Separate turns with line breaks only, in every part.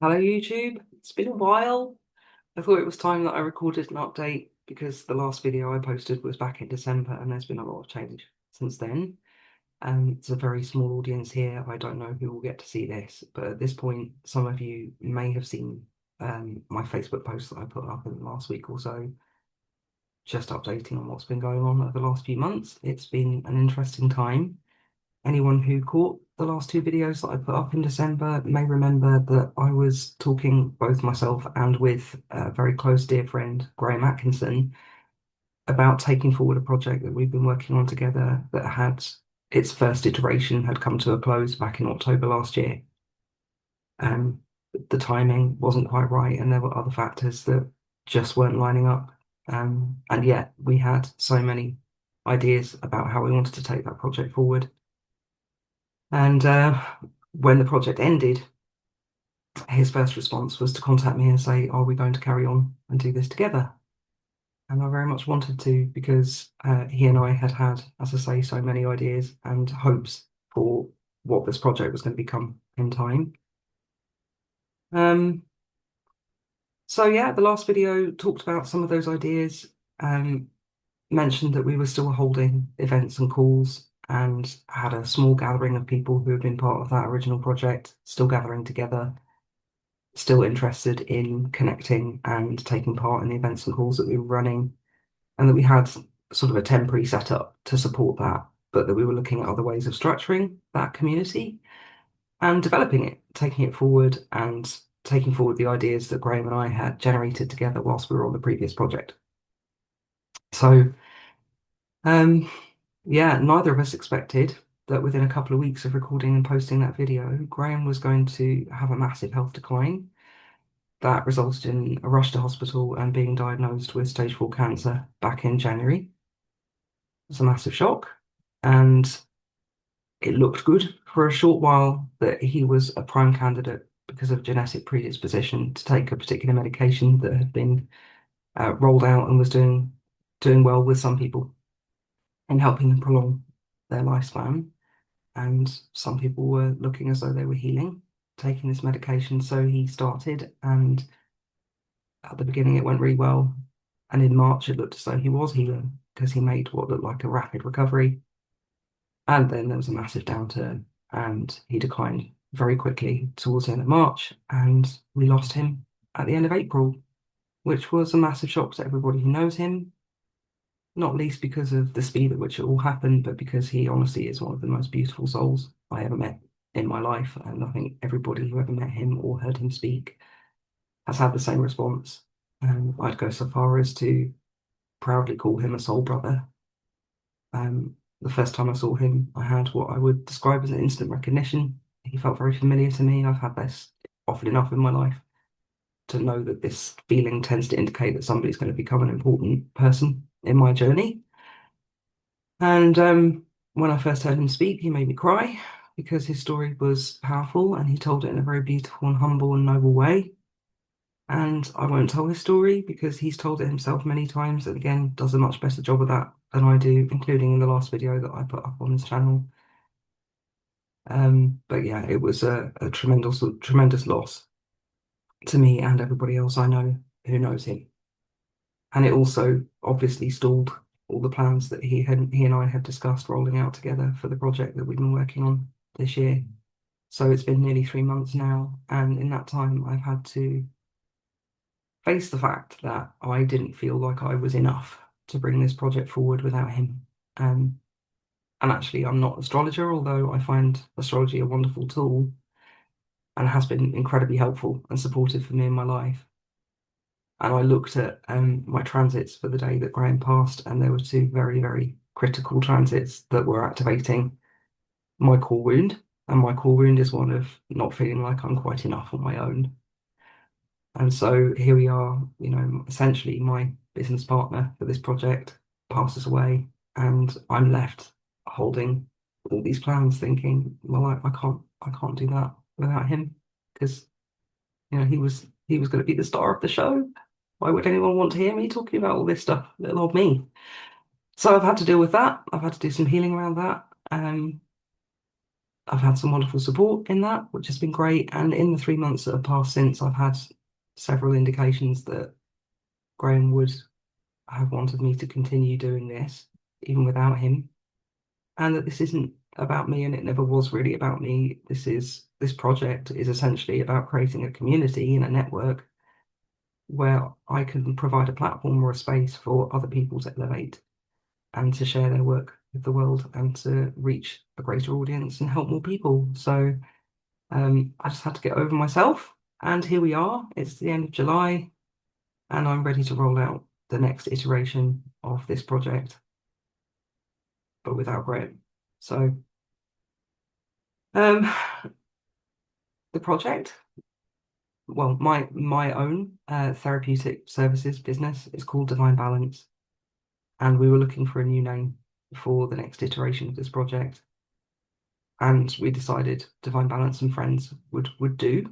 Hello YouTube, it's been a while. I thought it was time that I recorded an update because the last video I posted was back in December and there's been a lot of change since then. It's a very small audience here. I don't know who will get to see this, but at this point, some of you may have seen my Facebook post that I put up in the last week or so, just updating on what's been going on over the last few months. It's been an interesting time. Anyone who caught the last two videos that I put up in December may remember that I was talking both myself and with a very close dear friend, Graham Atkinson, about taking forward a project that we've been working on together that had its first iteration had come to a close back in October last year. Um, the timing wasn't quite right, and there were other factors that just weren't lining up. And yet we had so many ideas about how we wanted to take that project forward. And when the project ended, his first response was to contact me and say, "Are we going to carry on and do this together?" And I very much wanted to because he and I had had, as I say, so many ideas and hopes for what this project was going to become in time. Um, so yeah, the last video talked about some of those ideas, um, mentioned that we were still holding events and calls and had a small gathering of people who had been part of that original project, still gathering together, still interested in connecting and taking part in the events and calls that we were running, and that we had sort of a temporary setup to support that, but that we were looking at other ways of structuring that community and developing it, taking it forward and taking forward the ideas that Graham and I had generated together whilst we were on the previous project. So, um, yeah, neither of us expected that within a couple of weeks of recording and posting that video, Graham was going to have a massive health decline that resulted in a rush to hospital and being diagnosed with stage 4 cancer back in January. It was a massive shock, and it looked good for a short while that he was a prime candidate because of genetic predisposition to take a particular medication that had been rolled out and was doing well with some people in helping them prolong their lifespan. And some people were looking as though they were healing, taking this medication. So he started, and at the beginning, it went really well. And in March, it looked as though he was healing because he made what looked like a rapid recovery. And then there was a massive downturn, and he declined very quickly towards the end of March. And we lost him at the end of April, which was a massive shock to everybody who knows him, not least because of the speed at which it all happened, but because he honestly is one of the most beautiful souls I ever met in my life. And I think everybody who ever met him or heard him speak has had the same response. I'd go so far as to proudly call him a soul brother. The first time I saw him, I had what I would describe as an instant recognition. He felt very familiar to me. I've had this often enough in my life to know that this feeling tends to indicate that somebody's going to become an important person in my journey. And when I first heard him speak, he made me cry because his story was powerful and he told it in a very beautiful and humble and noble way. And I won't tell his story because he's told it himself many times and again does a much better job of that than I do, including in the last video that I put up on his channel. But yeah, it was a tremendous loss to me and everybody else I know who knows him. And it also obviously stalled all the plans that he and I had discussed rolling out together for the project that we've been working on this year. So it's been nearly 3 months now, and in that time I've had to face the fact that I didn't feel like I was enough to bring this project forward without him. Um, and actually, I'm not an astrologer, although I find astrology a wonderful tool and has been incredibly helpful and supportive for me in my life. And I looked at my transits for the day that Graham passed, and there were two very, very critical transits that were activating my core wound. And my core wound is one of not feeling like I'm quite enough on my own. And so here we are, essentially my business partner for this project passes away, and I'm left holding all these plans, thinking, well, I can't do that without him because he was going to be the star of the show. Why would anyone want to hear me talking about all this stuff, little old me? So I've had to deal with that. I've had to do some healing around that. I've had some wonderful support in that, which has been great. And in the 3 months that have passed since, I've had several indications that Graham would have wanted me to continue doing this, even without him, and that this isn't about me, and it never was really about me. This project is essentially about creating a community and a network where I can provide a platform or a space for other people to elevate and to share their work with the world and to reach a greater audience and help more people. So I just had to get over myself, and here we are. It's the end of July, and I'm ready to roll out the next iteration of this project, but without Graham. So um, the project, well, my own therapeutic services business is called Divine Balance, and we were looking for a new name for the next iteration of this project, and we decided Divine Balance and Friends would do,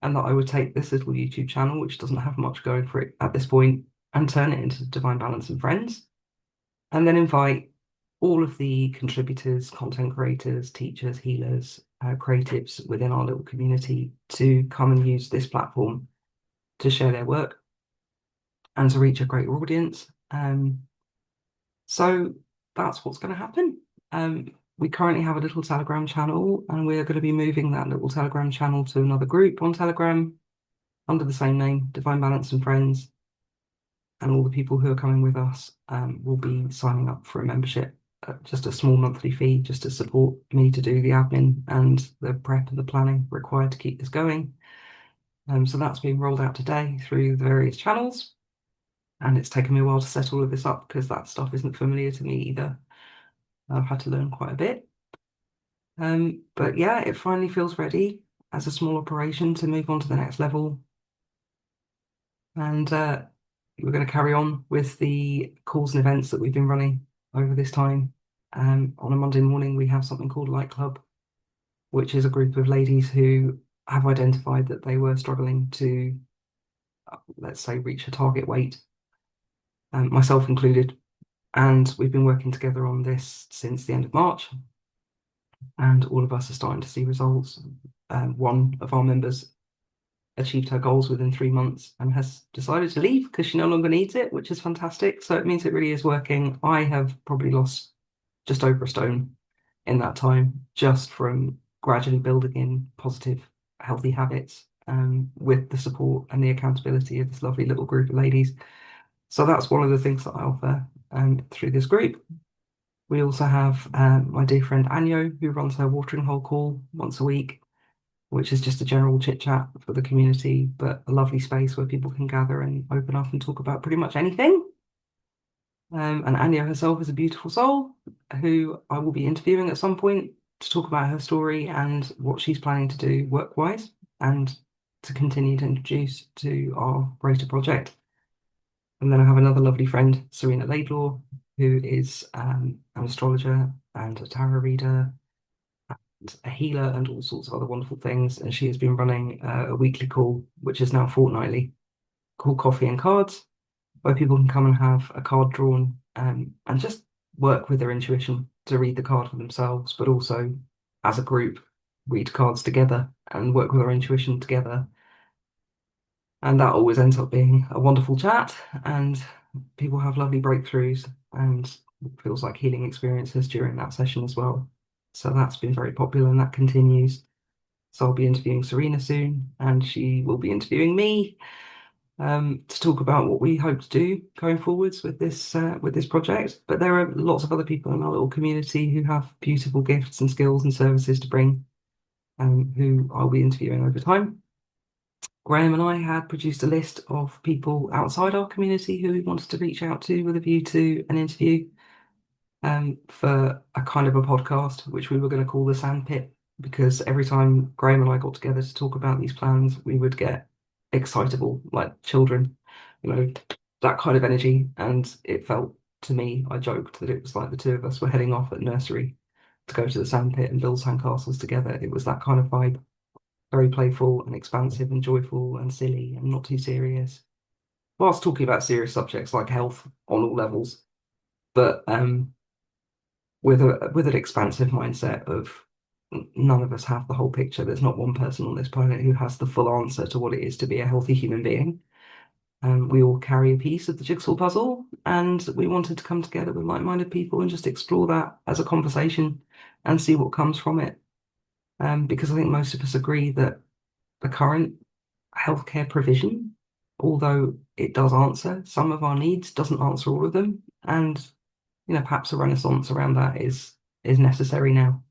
and that I would take this little YouTube channel, which doesn't have much going for it at this point, and turn it into Divine Balance and Friends, and then invite all of the contributors, content creators, teachers, healers, creatives within our little community to come and use this platform to share their work and to reach a greater audience. So that's what's going to happen. We currently have a little Telegram channel, and we're going to be moving that little Telegram channel to another group on Telegram under the same name, Divine Balance and Friends. And all the people who are coming with us will be signing up for a membership, just a small monthly fee, just to support me to do the admin and the prep and the planning required to keep this going. So that's being rolled out today through the various channels. And it's taken me a while to set all of this up because that stuff isn't familiar to me either. I've had to learn quite a bit. But yeah, it finally feels ready as a small operation to move on to the next level. And we're going to carry on with the calls and events that we've been running over this time. On a Monday morning, we have something called Light Club, which is a group of ladies who have identified that they were struggling to, let's say, reach a target weight, myself included. And we've been working together on this since the end of March, and all of us are starting to see results. One of our members achieved her goals within 3 months and has decided to leave because she no longer needs it, which is fantastic. So it means it really is working. I have probably lost just over a stone in that time, just from gradually building in positive, healthy habits with the support and the accountability of this lovely little group of ladies. So that's one of the things that I offer through this group. We also have my dear friend Anyo, who runs her watering hole call once a week, which is just a general chit chat for the community, but a lovely space where people can gather and open up and talk about pretty much anything. And Anya herself is a beautiful soul who I will be interviewing at some point to talk about her story and what she's planning to do work-wise and to continue to introduce to our greater project. And then I have another lovely friend, Serena Laidlaw, who is an astrologer and a tarot reader, a healer, and all sorts of other wonderful things. And she has been running a weekly call, which is now fortnightly, called Coffee and Cards, where people can come and have a card drawn and just work with their intuition to read the card for themselves, but also as a group, read cards together and work with our intuition together. And that always ends up being a wonderful chat, and people have lovely breakthroughs and feels like healing experiences during that session as well. So that's been very popular and that continues. So I'll be interviewing Serena soon, and she will be interviewing me to talk about what we hope to do going forwards with this project. But there are lots of other people in our little community who have beautiful gifts and skills and services to bring, who I'll be interviewing over time. Graham and I had produced a list of people outside our community who we wanted to reach out to with a view to an interview for a kind of a podcast, which we were going to call the Sandpit, because every time Graham and I got together to talk about these plans, we would get excitable like children, you know, that kind of energy. And it felt to me, I joked that it was like the two of us were heading off at nursery to go to the sandpit and build sandcastles together. It was that kind of vibe, very playful and expansive and joyful and silly and not too serious, whilst talking about serious subjects like health on all levels, but with an expansive mindset of none of us have the whole picture. There's not one person on this planet who has the full answer to what it is to be a healthy human being. We all carry a piece of the jigsaw puzzle, and we wanted to come together with like-minded people and just explore that as a conversation and see what comes from it. Because I think most of us agree that the current healthcare provision, although it does answer some of our needs, doesn't answer all of them. And perhaps a renaissance around that is necessary now.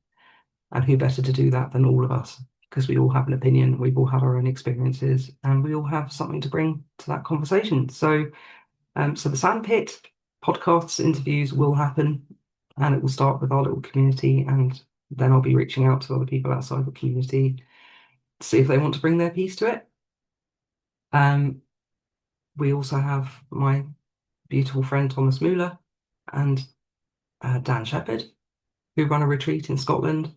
And who better to do that than all of us? Because we all have an opinion, we've all had our own experiences, and we all have something to bring to that conversation. So the Sandpit podcasts, interviews will happen, and it will start with our little community, and then I'll be reaching out to other people outside the community to see if they want to bring their piece to it. Um, we also have my beautiful friend Thomas Muller and Dan Shepherd, who run a retreat in Scotland,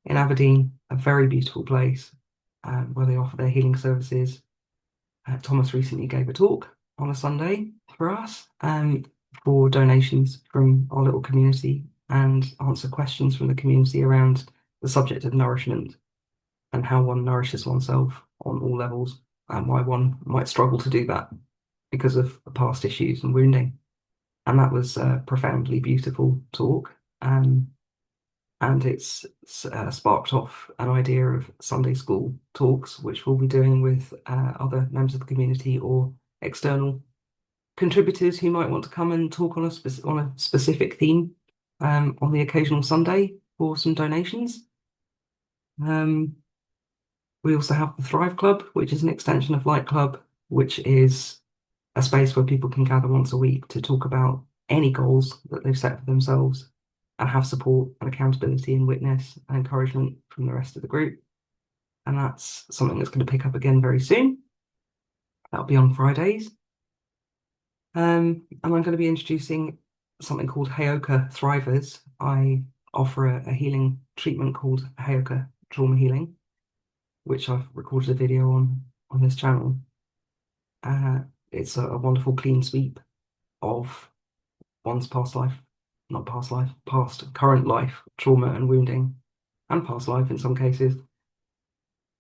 in Aberdeen, a very beautiful place where they offer their healing services. Thomas recently gave a talk on a Sunday for us for donations from our little community and answer questions from the community around the subject of nourishment and how one nourishes oneself on all levels and why one might struggle to do that because of past issues and wounding. And that was a profoundly beautiful talk. And it's sparked off an idea of Sunday school talks, which we'll be doing with other members of the community or external contributors who might want to come and talk on a specific theme on the occasional Sunday for some donations. Um, we also have the Thrive Club, which is an extension of Light Club, which is a space where people can gather once a week to talk about any goals that they've set for themselves and have support and accountability and witness and encouragement from the rest of the group. And that's something that's going to pick up again very soon. That'll be on Fridays. And I'm going to be introducing something called Heyoka Thrivers. I offer a healing treatment called Heyoka Trauma Healing, which I've recorded a video on this channel. It's a wonderful clean sweep of one's past life, not past life, past current life, trauma and wounding, and past life in some cases.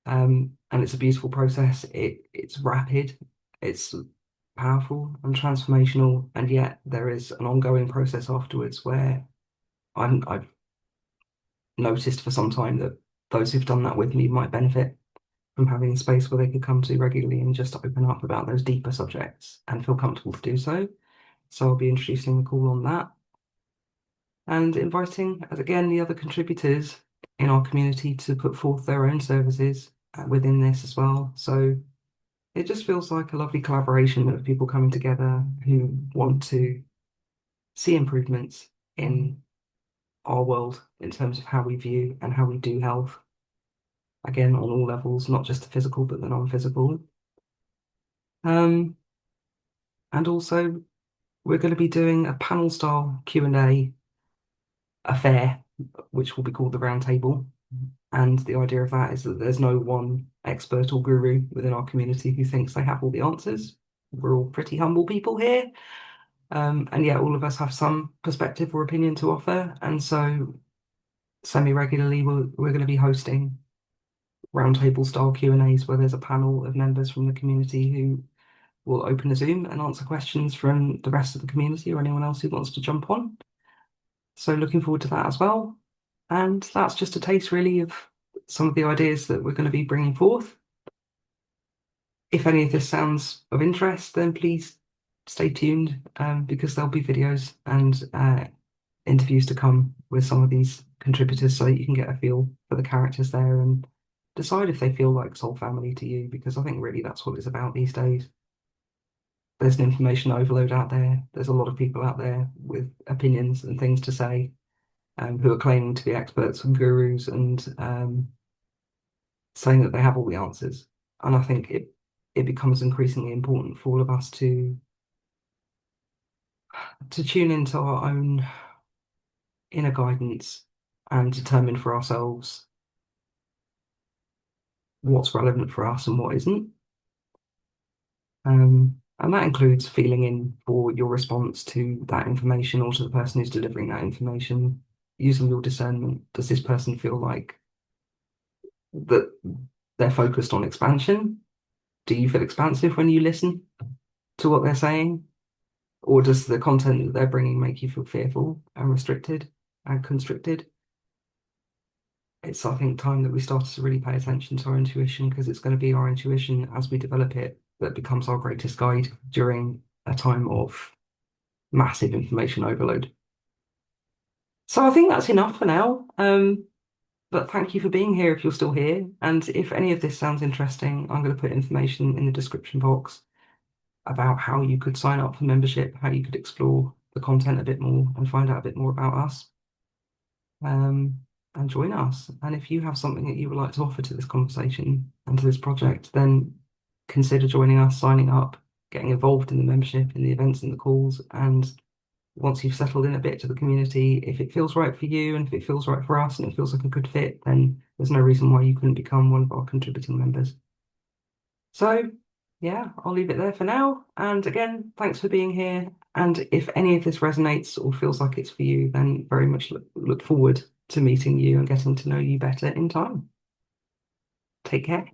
And it's a beautiful process. It's rapid, it's powerful and transformational, and yet there is an ongoing process afterwards where I've noticed for some time that those who've done that with me might benefit from having a space where they could come to regularly and just open up about those deeper subjects and feel comfortable to do so. So I'll be introducing a call on that and inviting, as again, the other contributors in our community to put forth their own services within this as well. So it just feels like a lovely collaboration of people coming together who want to see improvements in our world in terms of how we view and how we do health. Again, on all levels, not just the physical, but the non-physical. Um, and also, we're going to be doing a panel style Q&A affair, which will be called the Round Table. And the idea of that is that there's no one expert or guru within our community who thinks they have all the answers. We're all pretty humble people here. And yet all of us have some perspective or opinion to offer. And so semi-regularly, we're going to be hosting roundtable style Q&As where there's a panel of members from the community who will open a Zoom and answer questions from the rest of the community or anyone else who wants to jump on. So looking forward to that as well. And that's just a taste really of some of the ideas that we're going to be bringing forth. If any of this sounds of interest, then please stay tuned because there'll be videos and interviews to come with some of these contributors so that you can get a feel for the characters there and decide if they feel like soul family to you, because I think really that's what it's about these days. There's an information overload out there. There's a lot of people out there with opinions and things to say who are claiming to be experts and gurus and saying that they have all the answers. And I think it becomes increasingly important for all of us to tune into our own inner guidance and determine for ourselves what's relevant for us and what isn't. And that includes feeling in for your response to that information or to the person who's delivering that information. using your discernment, does this person feel like that they're focused on expansion? Do you feel expansive when you listen to what they're saying? Or does the content that they're bringing make you feel fearful and restricted and constricted? It's, I think, time that we started to really pay attention to our intuition, because it's going to be our intuition as we develop it that becomes our greatest guide during a time of massive information overload. So I think that's enough for now. But thank you for being here if you're still here. And if any of this sounds interesting, I'm going to put information in the description box about how you could sign up for membership, how you could explore the content a bit more and find out a bit more about us. And join us. And if you have something that you would like to offer to this conversation and to this project, then consider joining us, signing up, getting involved in the membership, in the events and the calls. And once you've settled in a bit to the community, if it feels right for you and if it feels right for us and it feels like a good fit, then there's no reason why you couldn't become one of our contributing members. So, yeah, I'll leave it there for now. And again, thanks for being here. And if any of this resonates or feels like it's for you, then very much look forward to meeting you and getting to know you better in time. Take care.